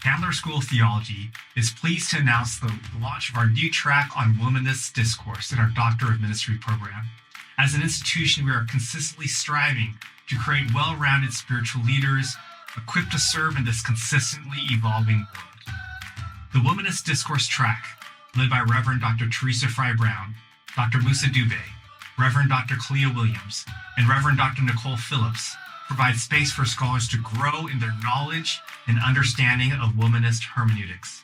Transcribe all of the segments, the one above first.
Candler School of Theology is pleased to announce the launch of our new track on Womanist Discourse in our Doctor of Ministry program. As an institution, we are consistently striving to create well-rounded spiritual leaders equipped to serve in this consistently evolving world. The Womanist Discourse track, led by Reverend Dr. Teresa Fry Brown, Dr. Musa Dube, Reverend Dr. Clea Williams, and Reverend Dr. Nichole Phillips, provide space for scholars to grow in their knowledge and understanding of womanist hermeneutics.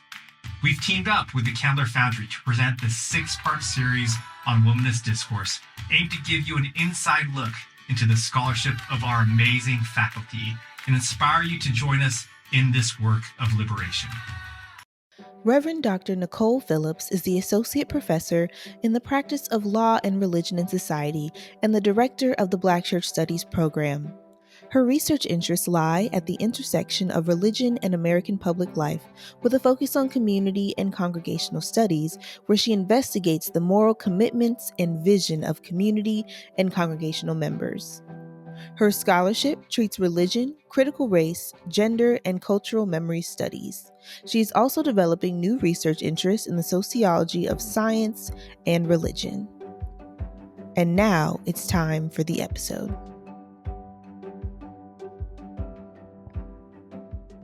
We've teamed up with the Candler Foundry to present this 6-part series on womanist discourse, aimed to give you an inside look into the scholarship of our amazing faculty and inspire you to join us in this work of liberation. Reverend Dr. Nichole Phillips is the Associate Professor in the Practice of Law and Religion and Society and the Director of the Black Church Studies program. Her research interests lie at the intersection of religion and American public life, with a focus on community and congregational studies, where she investigates the moral commitments and vision of community and congregational members. Her scholarship treats religion, critical race, gender, and cultural memory studies. She is also developing new research interests in the sociology of science and religion. And now it's time for the episode.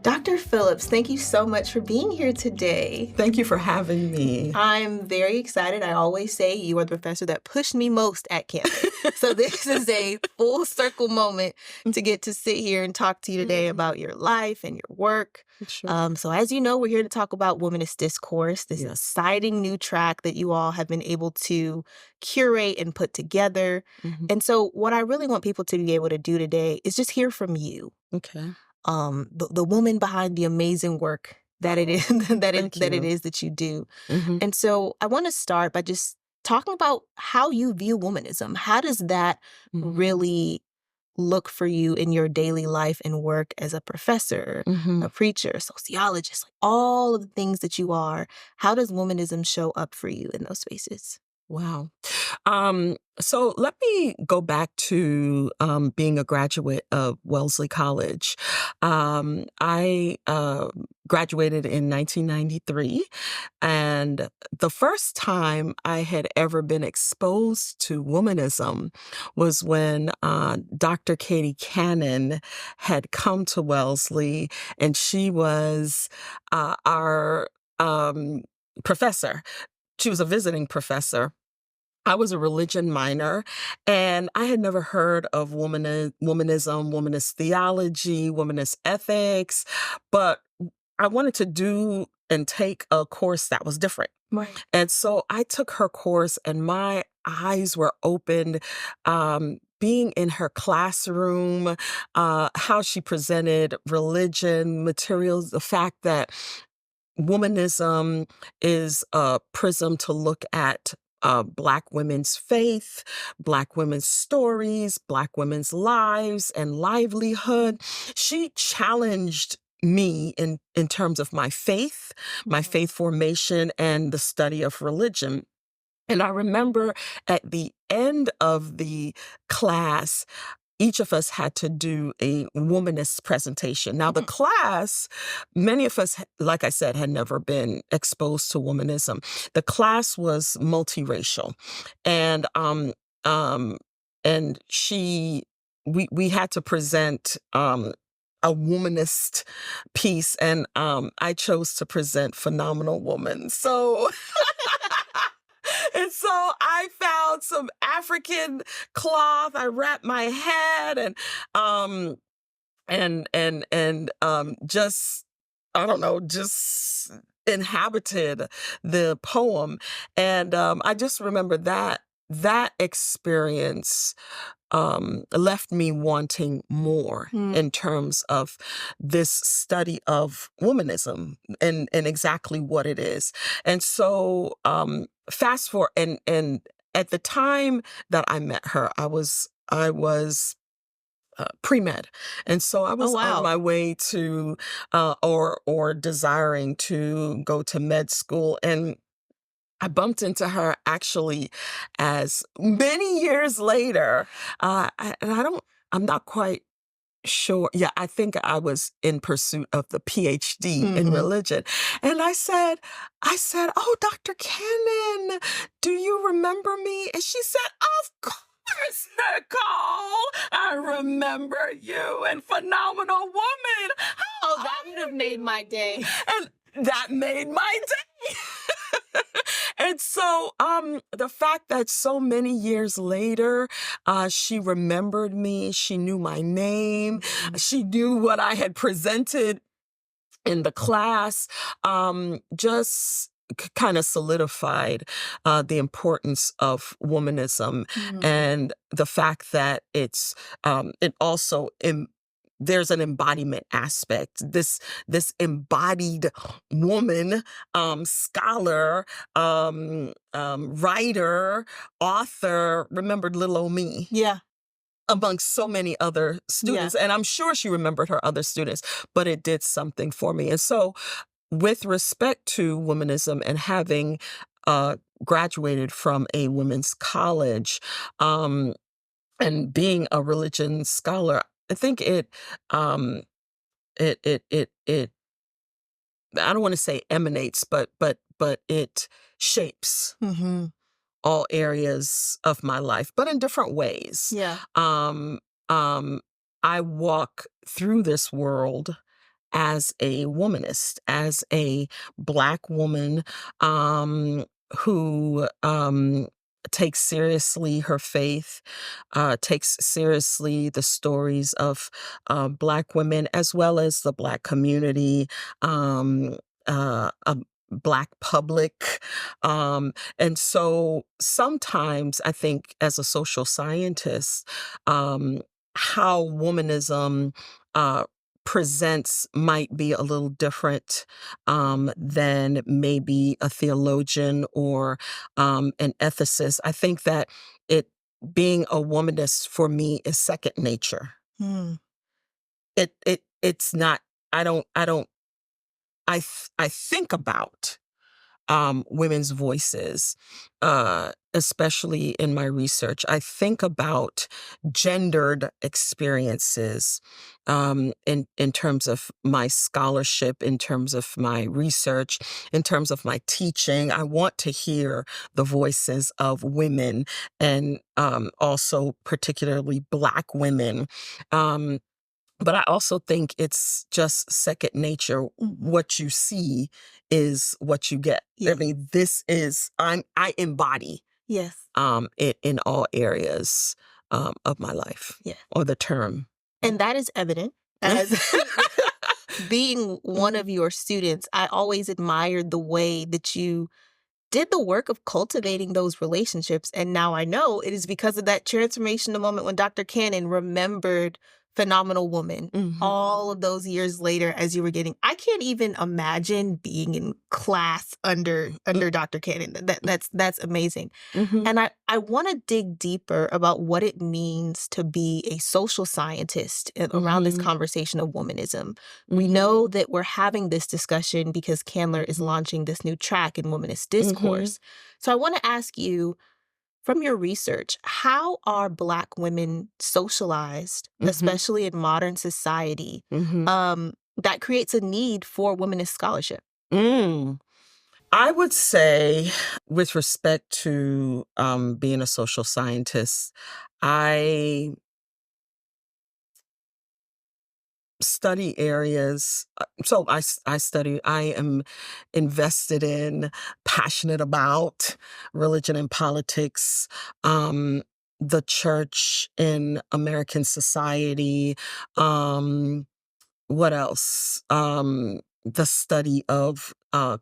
Dr. Phillips, thank you so much for being here today. Thank you for having me. I'm very excited. I always say you are the professor that pushed me most at campus. So this is a full circle moment to get to sit here and talk to you today about your life and your work. Sure. So as you know, we're here to talk about Womanist Discourse, this exciting new track that you all have been able to curate and put together. And so what I really want people to be able to do today is just hear from you. Okay. The woman behind the amazing work that it is that you do. And so I want to start by just talking about how you view womanism. How does that really look for you in your daily life and work as a professor, a preacher, a sociologist, like all of the things that you are? How does womanism show up for you in those spaces? Wow. So let me go back to being a graduate of Wellesley College. I graduated in 1993, and the first time I had ever been exposed to womanism was when Dr. Katie Cannon had come to Wellesley, and she was our professor. She was a visiting professor. I was a religion minor, and I had never heard of womanism, womanist theology, womanist ethics, but I wanted to do and take a course that was different. Right. And so I took her course, and my eyes were opened, being in her classroom, how she presented religion, materials, the fact that womanism is a prism to look at Black women's faith, Black women's stories, Black women's lives and livelihood. She challenged me in terms of my faith formation, and the study of religion. And I remember at the end of the class, each of us had to do a womanist presentation. Now, the class, many of us, like I said, had never been exposed to womanism. The class was multiracial, and we had to present a womanist piece, and I chose to present Phenomenal Woman. So. And so I found some African cloth. I wrapped my head and just, I don't know, just inhabited the poem. And I just remember that experience left me wanting more in terms of this study of womanism and exactly what it is. And so fast forward, and at the time that I met her, I was pre-med. And so I was on my way to or desiring to go to med school. And I bumped into her actually as many years later. I'm not quite Sure. Yeah, I think I was in pursuit of the PhD in religion. And I said, "Oh, Dr. Cannon, do you remember me?" And she said, "Of course, Nichole. I remember you and Phenomenal Woman." Oh, that would have made my day. And that made my day. And so the fact that so many years later, she remembered me, she knew my name, she knew what I had presented in the class, just kind of solidified the importance of womanism and the fact that it also there's an embodiment aspect. This embodied woman, scholar, writer, author, remembered little old me. Yeah. Amongst so many other students. And I'm sure she remembered her other students, but it did something for me. And so with respect to womanism and having graduated from a women's college, and being a religion scholar, I think it I don't want to say emanates, but it shapes all areas of my life, but in different ways. Yeah. I walk through this world as a womanist, as a Black woman who takes seriously her faith, takes seriously the stories of Black women, as well as the Black community, a Black public. And so sometimes I think as a social scientist, how womanism presents might be a little different than maybe a theologian or an ethicist. I think that being a womanist for me is second nature. It's not. I think about women's voices, especially in my research. I think about gendered experiences in terms of my scholarship, in terms of my research, in terms of my teaching. I want to hear the voices of women and also particularly Black women. But I also think it's just second nature. What you see is what you get. Yeah. I mean, I embody Yes. it in all areas of my life. Yeah. Or the term. And that is evident as being one of your students. I always admired the way that you did the work of cultivating those relationships. And now I know it is because of that transformational moment when Dr. Cannon remembered Phenomenal Woman all of those years later as you were I can't even imagine being in class under Dr. Cannon. That's amazing. And I want to dig deeper about what it means to be a social scientist around this conversation of womanism. We know that we're having this discussion because Candler is launching this new track in Womanist Discourse. So I want to ask you, from your research, how are Black women socialized, especially in modern society, that creates a need for womanist scholarship? I would say, with respect to being a social scientist, I study areas. I am invested in, passionate about religion and politics, the church in American society. What else? The study of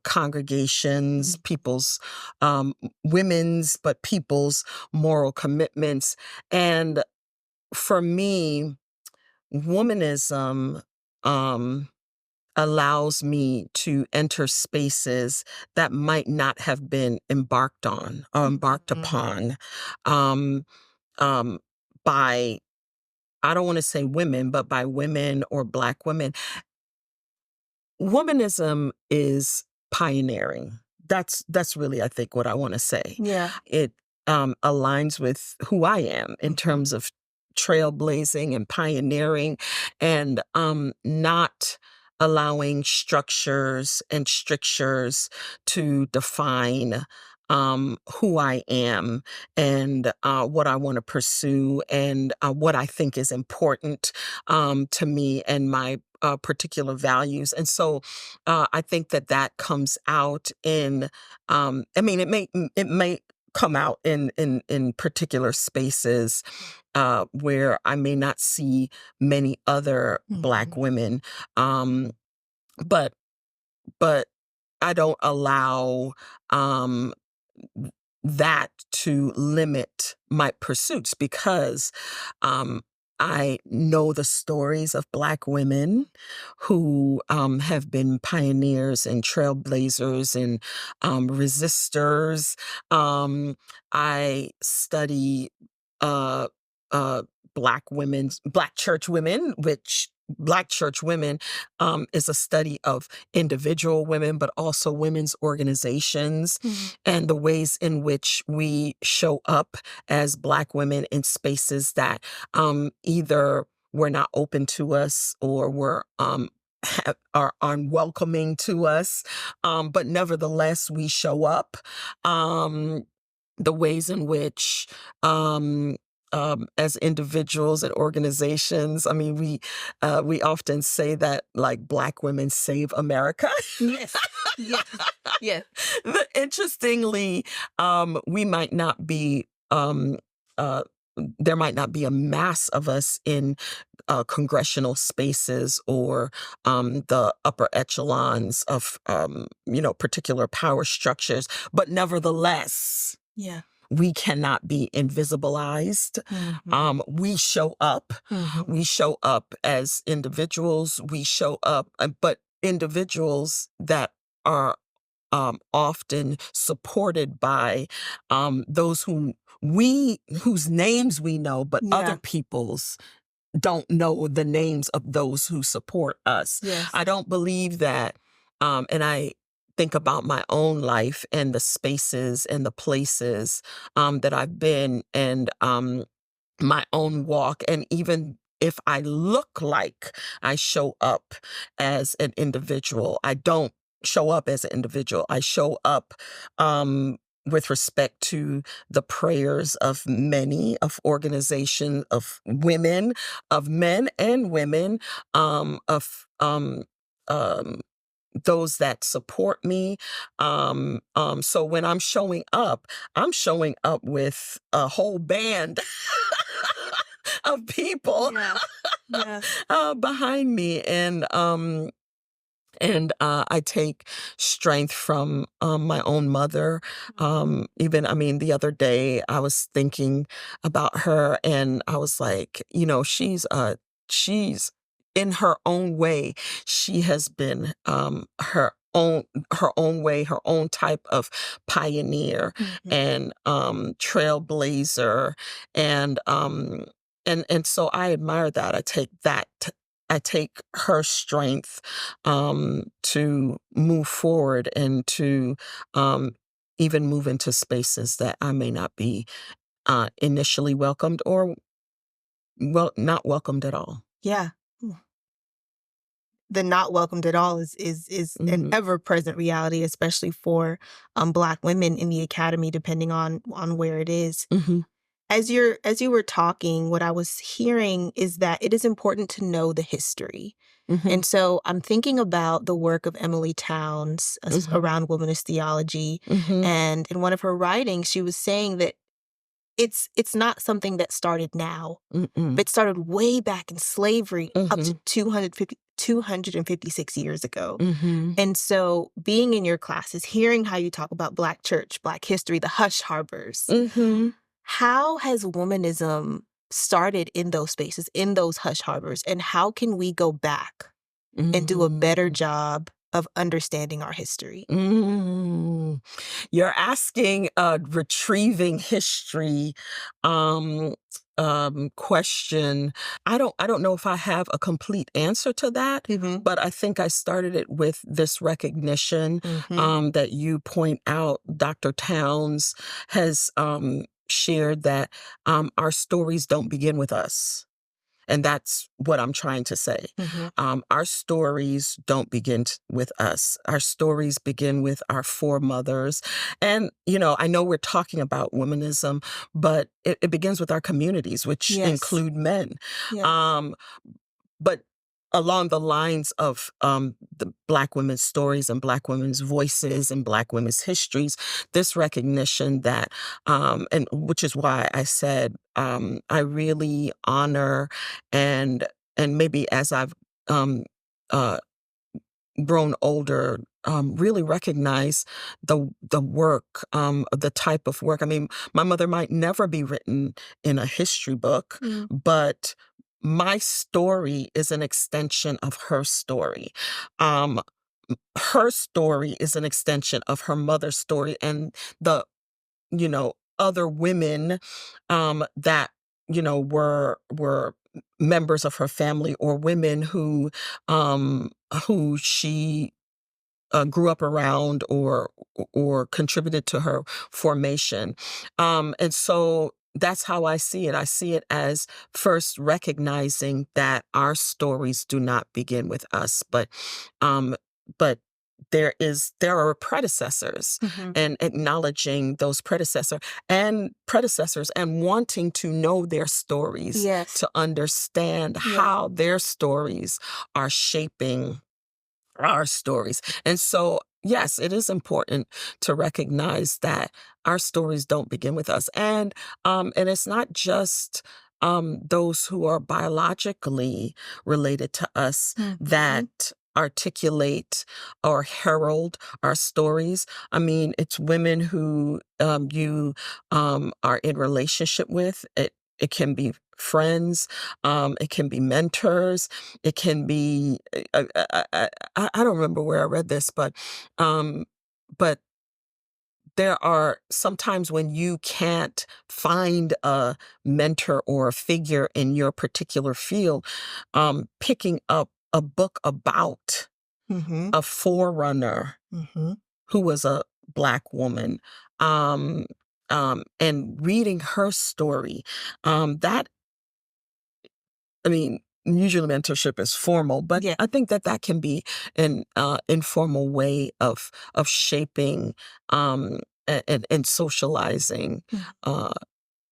congregations, people's women's, but people's moral commitments. And for me, womanism allows me to enter spaces that might not have been embarked on or embarked upon by, I don't want to say women, but by women or Black women. Womanism is pioneering. That's really, I think, what I want to say. Yeah. It aligns with who I am in terms of trailblazing and pioneering, and not allowing structures and strictures to define who I am and what I want to pursue and what I think is important to me and my particular values. And so I think that comes out in, I mean, it may come out in particular spaces where I may not see many other Black women, but but I don't allow that to limit my pursuits, because I know the stories of Black women who have been pioneers and trailblazers and resistors. I study uh, Black church women, which Black church women is a study of individual women, but also women's organizations and the ways in which we show up as Black women in spaces that either were not open to us or were are unwelcoming to us, but nevertheless we show up. The ways in which as individuals and organizations, I mean, we often say that, like, Black women save America. Yes, yes, yes. But interestingly, we might not be. There might not be a mass of us in congressional spaces or the upper echelons of particular power structures, but nevertheless, Yeah. we cannot be invisibilized. We show up. We show up as individuals. We show up, but individuals that are often supported by those whose names we know, but other people's don't know the names of those who support us. Yes. I don't believe that, and I think about my own life and the spaces and the places that I've been, and my own walk, and even if I look like I show up as an individual, I don't show up as an individual. I show up with respect to the prayers of many, of organizations, of women, of men and women, of those that support me. So when I'm showing up with a whole band of people behind me, and I take strength from my own mother. Even, I mean, the other day I was thinking about her, and I was like, she's in her own way. She has been her own way, her own type of pioneer and trailblazer, and so I admire that. I take her strength to move forward and to even move into spaces that I may not be initially welcomed, or not welcomed at all. Yeah. The not welcomed at all is an ever-present reality, especially for Black women in the academy, depending on where it is. As you were talking, what I was hearing is that it is important to know the history. And so I'm thinking about the work of Emily Towns around womanist theology. And in one of her writings, she was saying that it's not something that started now, but it started way back in slavery up to 256 years ago. And so being in your classes, hearing how you talk about Black church, Black history, the hush harbors, how has womanism started in those spaces, in those hush harbors, and how can we go back and do a better job of understanding our history? You're asking a retrieving history question. I don't know if I have a complete answer to that, but I think I started it with this recognition that you point out. Dr. Towns has shared that our stories don't begin with us. And that's what I'm trying to say. Our stories don't begin with us. Our stories begin with our foremothers. And, I know we're talking about womanism, but it begins with our communities, which include men. But along the lines of the Black women's stories and Black women's voices and Black women's histories, this recognition that, and which is why I said I really honor and maybe as I've uh, grown older, really recognize the work, the type of work. I mean, my mother might never be written in a history book, but my story is an extension of her story. Her story is an extension of her mother's story and the, other women that, were members of her family or women who she grew up around or contributed to her formation. And so that's how I see it. I see it as first recognizing that our stories do not begin with us, um, but there are predecessors and acknowledging those predecessors and wanting to know their stories to understand how their stories are shaping our stories. And so, yes, it is important to recognize that our stories don't begin with us. And it's not just those who are biologically related to us that articulate or herald our stories. I mean, it's women who you are in relationship with. It can be friends, it can be mentors, it can be I don't remember where I read this, but there are sometimes when you can't find a mentor or a figure in your particular field, picking up a book about a forerunner who was a Black woman, and reading her story, that I mean, usually mentorship is formal, but I think that can be an informal way of shaping and socializing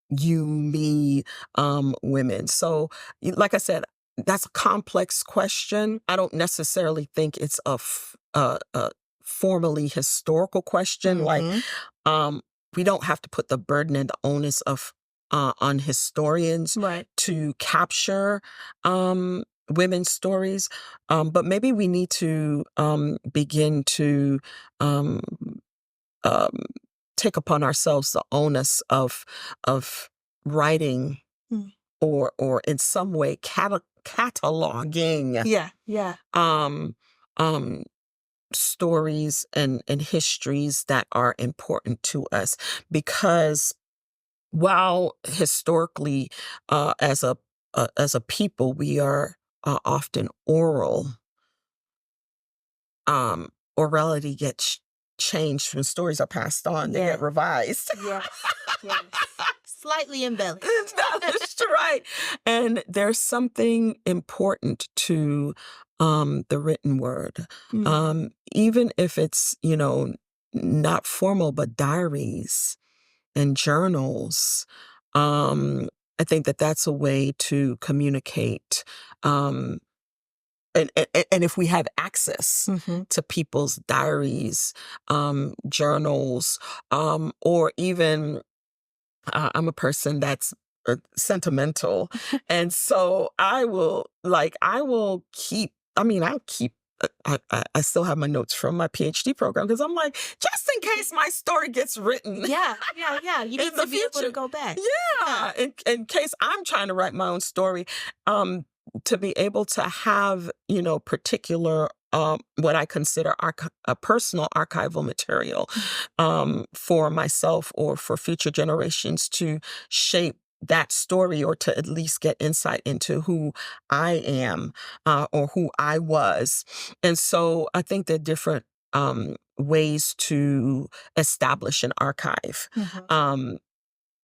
you, me, women. So, like I said, that's a complex question. I don't necessarily think it's a formally historical question. Like, we don't have to put the burden and the onus of on historians to capture women's stories, but maybe we need to begin to um, um, take upon ourselves the onus of writing or in some way cataloging um, um, stories and histories that are important to us, because while historically as a people we are often oral, orality gets changed when stories are passed on. They get revised. Yes. Slightly embellished. That's right. And there's something important to the written word. Even if it's, not formal, but diaries and journals. I think that's a way to communicate. And if we have access to people's diaries, journals, or even I'm a person that's sentimental. And so I'll keep, I still have my notes from my PhD program because I'm like, just in case my story gets written. Yeah. You need to be able to go back. Yeah. In case I'm trying to write my own story, to be able to have, particular what I consider a personal archival material for myself or for future generations to shape that story, or to at least get insight into who I am or who I was. And so I think there are different ways to establish an archive.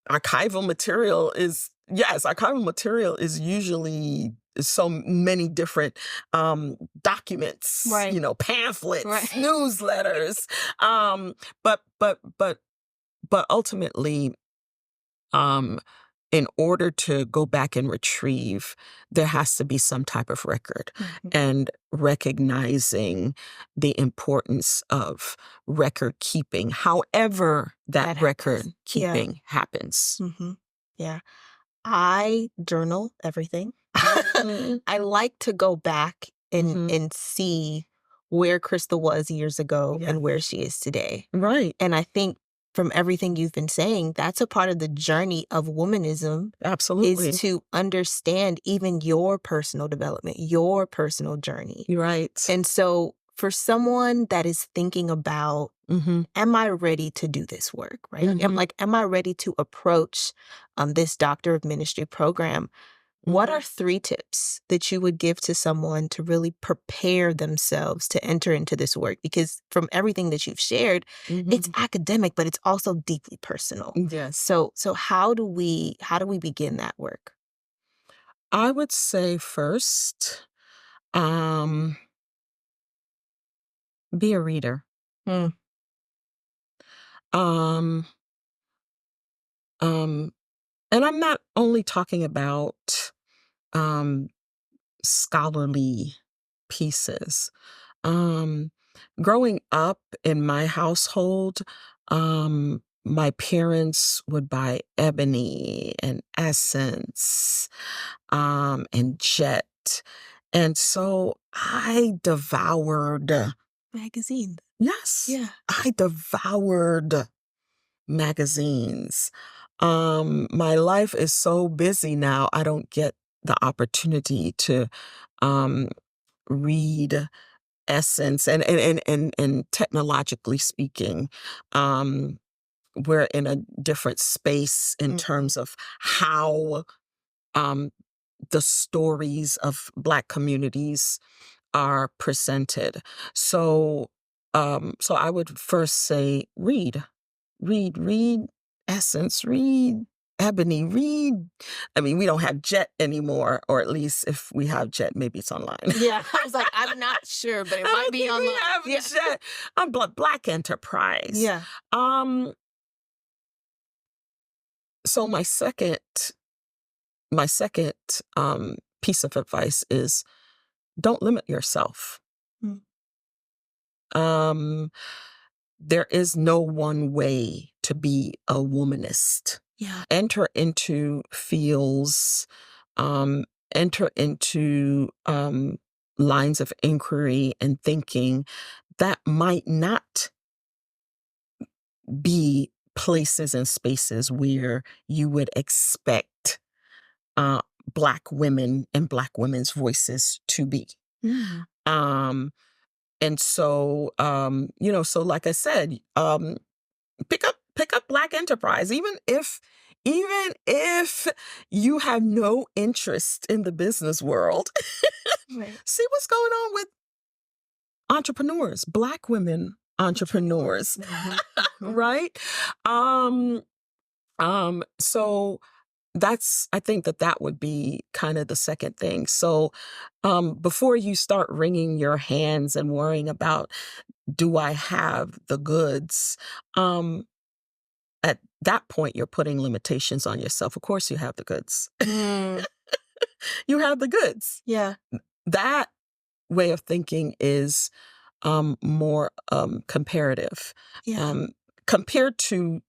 archival material is usually so many different documents, Right. pamphlets, Right. newsletters. But ultimately, in order to go back and retrieve, there has to be some type of record, and recognizing the importance of record keeping, however that record happens. keeping happens. Yeah. I journal everything. I like to go back and see where Crystal was years ago and where she is today. Right. And I think from everything you've been saying, that's a part of the journey of womanism. Absolutely. Is to understand even your personal development, your personal journey. Right. And so for someone that is thinking about, am I ready to do this work, right? Am I ready to approach this Doctor of Ministry program? What are 3 tips that you would give to someone to really prepare themselves to enter into this work? Because from everything that you've shared, it's academic, but it's also deeply personal. Yes. So how do we begin that work? I would say first, be a reader. Um, and I'm not only talking about scholarly pieces. Growing up in my household, my parents would buy Ebony and Essence, and Jet. And so I devoured Magazines. Yes. Yeah. I devoured magazines. My life is so busy now, I don't get the opportunity to read Essence, and technologically speaking, we're in a different space in terms of how the stories of Black communities are presented. So I would first say read Essence, read Ebony, read. I mean, we don't have Jet anymore, or at least if we have Jet, maybe it's online. Yeah, I was like, I'm not sure, but it might be online. We have Jet. Black Enterprise. Yeah. So my second piece of advice is don't limit yourself. There is no one way to be a womanist. Yeah. Enter into fields, enter into lines of inquiry and thinking that might not be places and spaces where you would expect Black women and Black women's voices to be. And so, so like I said, pick up Black Enterprise, even if you have no interest in the business world. Right. See what's going on with entrepreneurs, Black women entrepreneurs, right? So I think that would be kind of the second thing. So, before you start wringing your hands and worrying about, do I have the goods? At that point, you're putting limitations on yourself. Of course, you have the goods. You have the goods. Yeah. That way of thinking is more comparative. Yeah. Compared to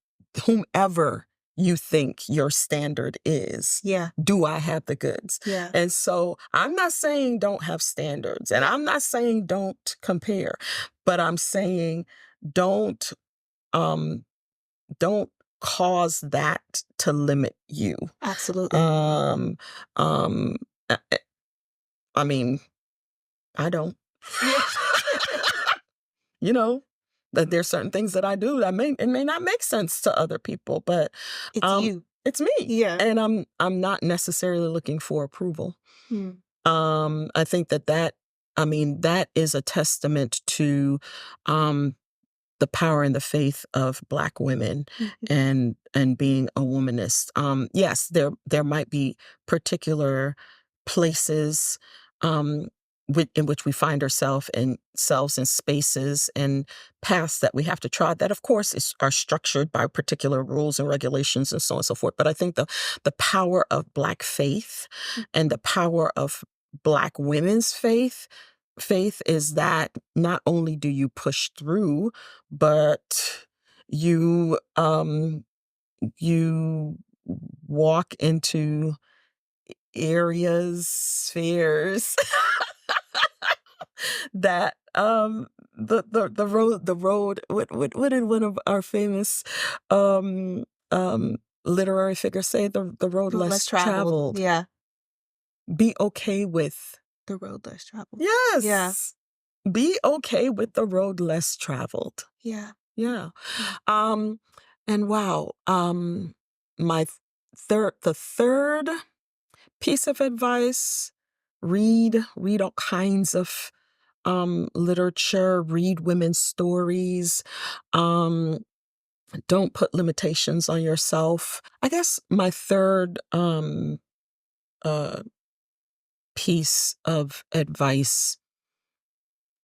whomever you think your standard is. Yeah. Do I have the goods? Yeah. And so I'm not saying don't have standards, and I'm not saying don't compare, but I'm saying don't cause that to limit you. Absolutely. I mean, I don't. That there's certain things that I do that may not make sense to other people, but It's you. It's me. Yeah. And I'm not necessarily looking for approval. I think that is a testament to the power and the faith of Black women and being a womanist. Yes, there might be particular places in which we find ourselves in spaces and paths that we have to trod that, of course, are structured by particular rules and regulations and so on and so forth. But I think the power of Black faith and the power of Black women's faith is that not only do you push through, but you walk into spheres that the road what did one of our famous literary figures say, the road less traveled. Yeah. Be okay with the road less traveled. Yes. Yeah. Be okay with the road less traveled. Yeah. Yeah. And wow, the third piece of advice, read all kinds of literature, read women's stories. Don't put limitations on yourself. I guess my third piece of advice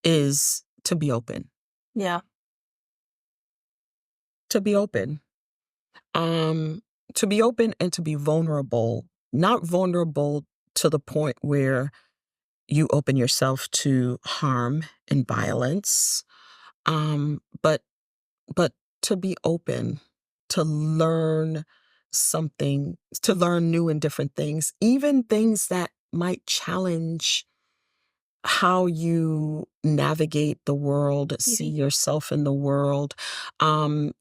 is to be open. Yeah. To be open. To be open and to be vulnerable. Not vulnerable to the point where you open yourself to harm and violence, but to be open, to learn something, to learn new and different things, even things that might challenge how you navigate the world, see yourself in the world. And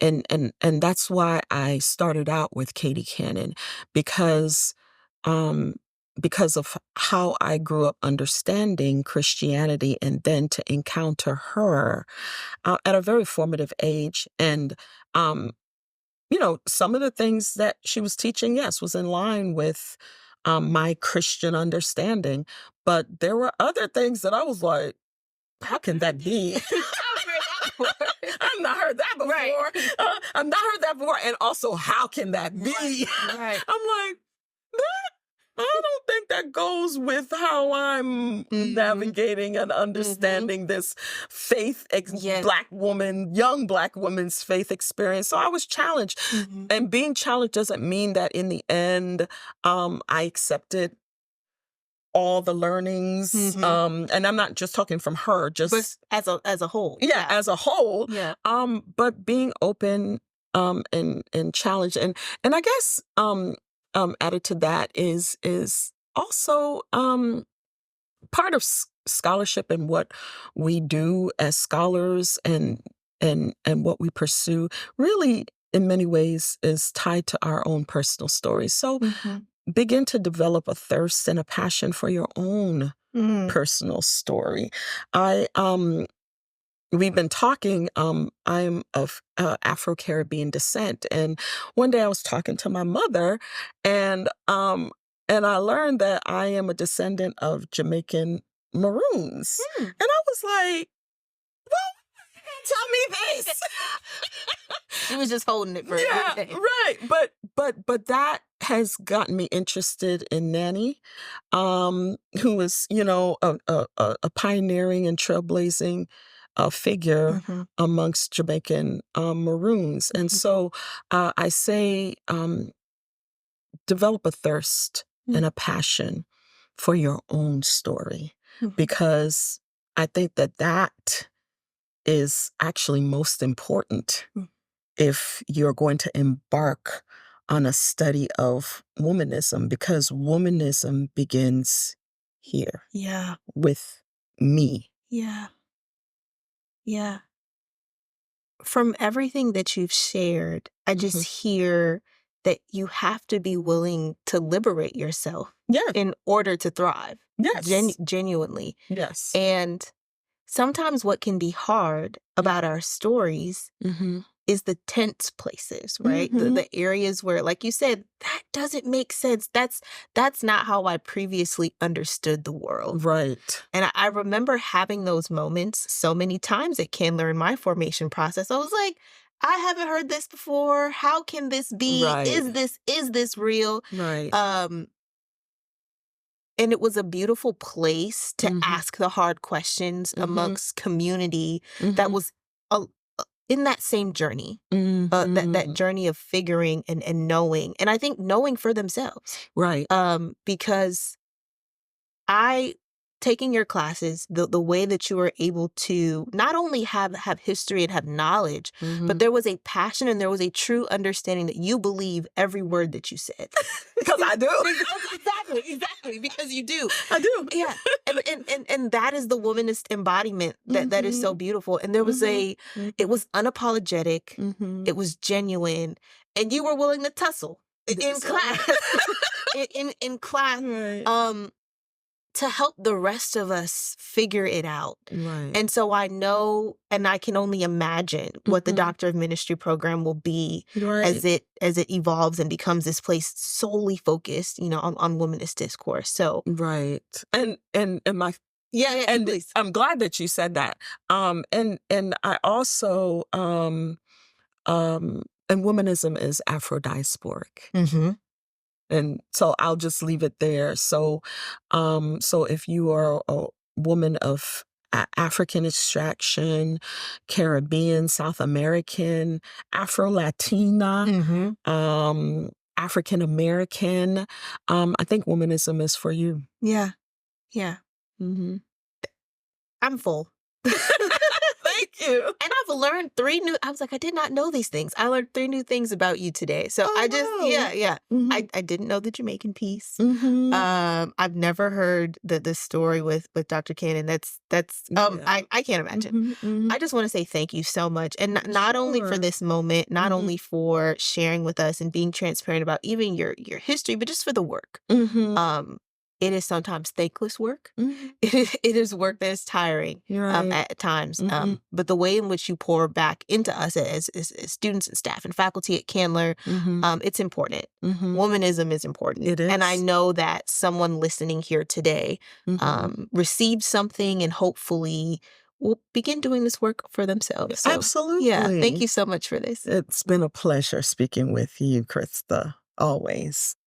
that's why I started out with Katie Cannon, because of how I grew up understanding Christianity, and then to encounter her at a very formative age. And some of the things that she was teaching, yes, was in line with my Christian understanding. But there were other things that I was like, how can that be? I've not heard that before. Right. I've not heard that before. And also, how can that be? Right. I'm like, I don't think that goes with how I'm navigating and understanding this faith, young Black woman's faith experience. So I was challenged. And being challenged doesn't mean that in the end, I accepted all the learnings. And I'm not just talking from her, just as a whole. Yeah, as a whole. Yeah. But being open and challenged. And I guess added to that is also part of scholarship and what we do as scholars and what we pursue really in many ways is tied to our own personal stories. So begin to develop a thirst and a passion for your own personal story. We've been talking, I'm of Afro-Caribbean descent. And one day I was talking to my mother and I learned that I am a descendant of Jamaican Maroons. And I was like, well, tell me this. She was just holding it for everything. Right. But that has gotten me interested in Nanny, who is, a pioneering and trailblazing figure amongst Jamaican Maroons. And so I say, develop a thirst and a passion for your own story, because I think that is actually most important if you're going to embark on a study of womanism, because womanism begins here. Yeah. With me. Yeah. Yeah. From everything that you've shared, I just hear that you have to be willing to liberate yourself in order to thrive. Yes. Genuinely. Yes. And sometimes what can be hard about our stories is the tense places, right? The areas where, like you said, that doesn't make sense. That's not how I previously understood the world. Right. And I remember having those moments so many times at Candler in my formation process. I was like, I haven't heard this before. How can this be? Right. Is this real? Right. And it was a beautiful place to ask the hard questions amongst community that was in that same journey, that journey of figuring and knowing. And I think knowing for themselves. Right. Because taking your classes, the way that you were able to not only have history and have knowledge, but there was a passion and there was a true understanding that you believe every word that you said. Because I do. Exactly. Because you do. I do. Yeah. And that is the womanist embodiment that is so beautiful. And there was it was unapologetic. It was genuine. And you were willing to tussle in class. in class. Right. To help the rest of us figure it out. Right. And so I know, and I can only imagine what the Doctor of Ministry program will be as it evolves and becomes this place solely focused, on womanist discourse. So right. And my and please. I'm glad that you said that. And I also and womanism is Afro-diasporic. And so I'll just leave it there. So if you are a woman of African extraction, Caribbean, South American, Afro-Latina, African American, I think womanism is for you. Yeah. Yeah. I'm full. Thank you. And I've learned I was like, I did not know these things. I learned 3 new things about you today. So wow. Yeah. I didn't know that you're making peace. I've never heard the story with Dr. Cannon. I can't imagine. I just want to say thank you so much. And not only for this moment, not only for sharing with us and being transparent about even your history, but just for the work. It is sometimes thankless work. It is work that is tiring at times. But the way in which you pour back into us as students and staff and faculty at Candler, it's important. Womanism is important. It is. And I know that someone listening here today received something and hopefully will begin doing this work for themselves. So, absolutely. Yeah. Thank you so much for this. It's been a pleasure speaking with you, Krista, always.